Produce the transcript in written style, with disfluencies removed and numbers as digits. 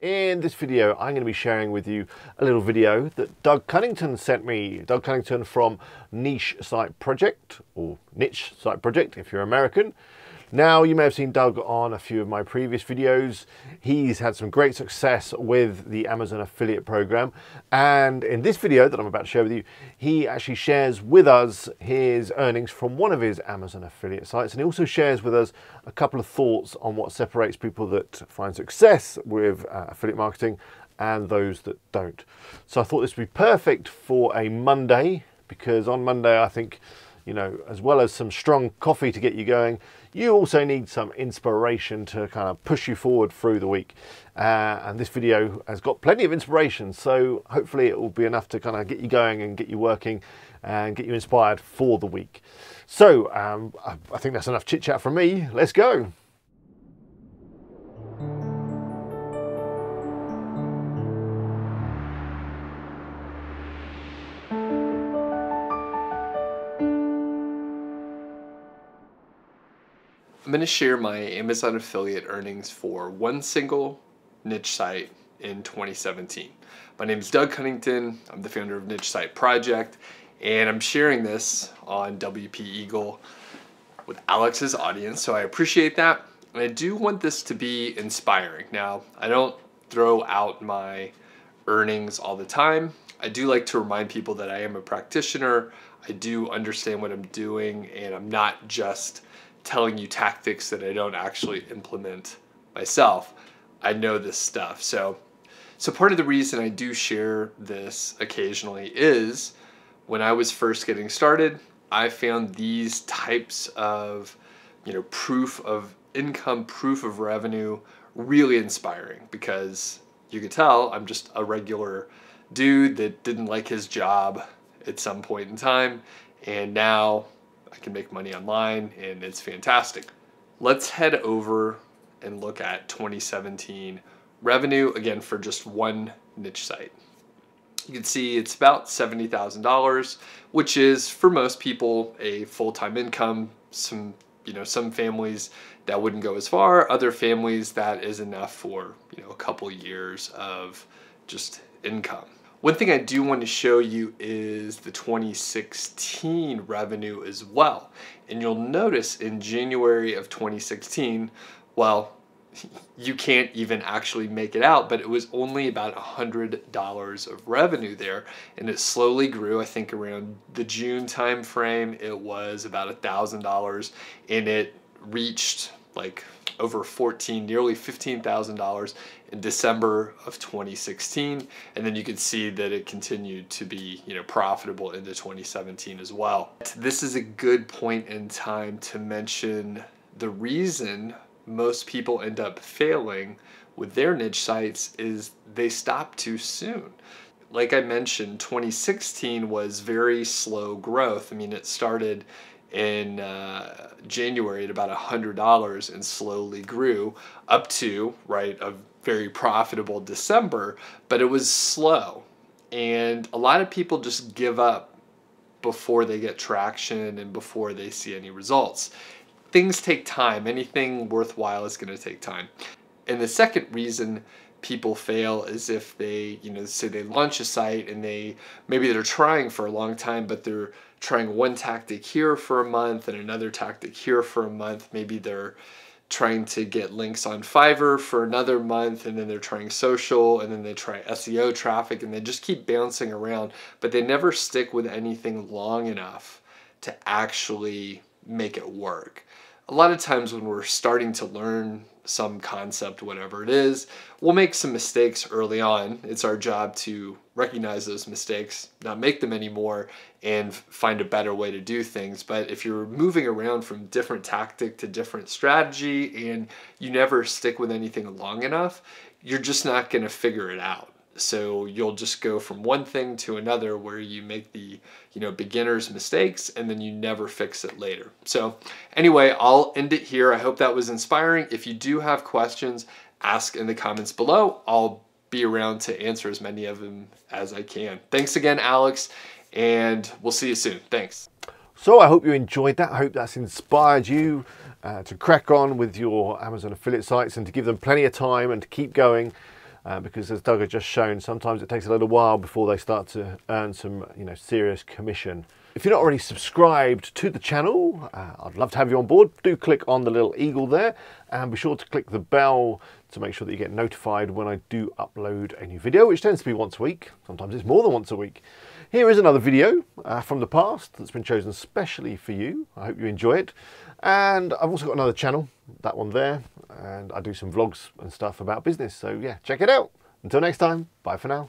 In this video, I'm going to be sharing with you a little video that Doug Cunnington sent me. Doug Cunnington from Niche Site Project, or Niche Site Project if you're American. Now, you may have seen Doug on a few of my previous videos. He's had some great success with the Amazon affiliate program. And in this video that I'm about to share with you, he actually shares with us his earnings from one of his Amazon affiliate sites. And he also shares with us a couple of thoughts on what separates people that find success with affiliate marketing and those that don't. So I thought this would be perfect for a Monday, because on Monday, I think, you know, as well as some strong coffee to get you going, you also need some inspiration to kind of push you forward through the week. And this video has got plenty of inspiration, so hopefully it will be enough to kind of get you going and get you working and get you inspired for the week. So I think that's enough chit chat from me. Let's go. I'm going to share my Amazon affiliate earnings for one single niche site in 2017. My name is Doug Cunnington. I'm the founder of Niche Site Project, and I'm sharing this on WP Eagle with Alex's audience, so I appreciate that. And I do want this to be inspiring. Now, I don't throw out my earnings all the time. I do like to remind people that I am a practitioner. I do understand what I'm doing, and I'm not just telling you tactics that I don't actually implement myself. I know this stuff. So part of the reason I do share this occasionally is when I was first getting started, I found these types of, proof of income, proof of revenue really inspiring, because you could tell I'm just a regular dude that didn't like his job at some point in time, and now I can make money online, and it's fantastic. Let's head over and look at 2017 revenue, again, for just one niche site. You can see it's about $70,000, which is, for most people, a full-time income. Some families that wouldn't go as far, other families that is enough for, a couple years of just income. One thing I do want to show you is the 2016 revenue as well. And you'll notice in January of 2016, well, you can't even actually make it out, but it was only about $100 of revenue there. And it slowly grew. I think around the June time frame, it was about $1,000, and it reached like over nearly $15,000 in December of 2016. And then you can see that it continued to be, profitable into 2017 as well. This is a good point in time to mention the reason most people end up failing with their niche sites is they stop too soon. Like I mentioned, 2016 was very slow growth. I mean, it started in January at about $100 and slowly grew up to, a very profitable December, but it was slow. And a lot of people just give up before they get traction and before they see any results. Things take time. Anything worthwhile is going to take time. And the second reason people fail is if they, say they launch a site and maybe they're trying for a long time, but they're trying one tactic here for a month and another tactic here for a month. Maybe they're trying to get links on Fiverr for another month, and then they're trying social, and then they try SEO traffic, and they just keep bouncing around, but they never stick with anything long enough to actually make it work. A lot of times when we're starting to learn some concept, whatever it is, we'll make some mistakes early on. It's our job to recognize those mistakes, not make them anymore, and find a better way to do things. But if you're moving around from different tactic to different strategy and you never stick with anything long enough, you're just not going to figure it out. So you'll just go from one thing to another where you make the, beginner's mistakes, and then you never fix it later. So anyway, I'll end it here. I hope that was inspiring. If you do have questions, ask in the comments below. I'll be around to answer as many of them as I can. Thanks again, Alex, and we'll see you soon. Thanks. So I hope you enjoyed that. I hope that's inspired you to crack on with your Amazon affiliate sites and to give them plenty of time and to keep going. because as Doug had just shown, sometimes it takes a little while before they start to earn some serious commission. If you're not already subscribed to the channel, I'd love to have you on board. Do click on the little eagle there and be sure to click the bell to make sure that you get notified when I do upload a new video, which tends to be once a week. Sometimes it's more than once a week. Here is another video from the past that's been chosen specially for you. I hope you enjoy it. And I've also got another channel, that one there, and I do some vlogs and stuff about business. So yeah, check it out. Until next time, bye for now.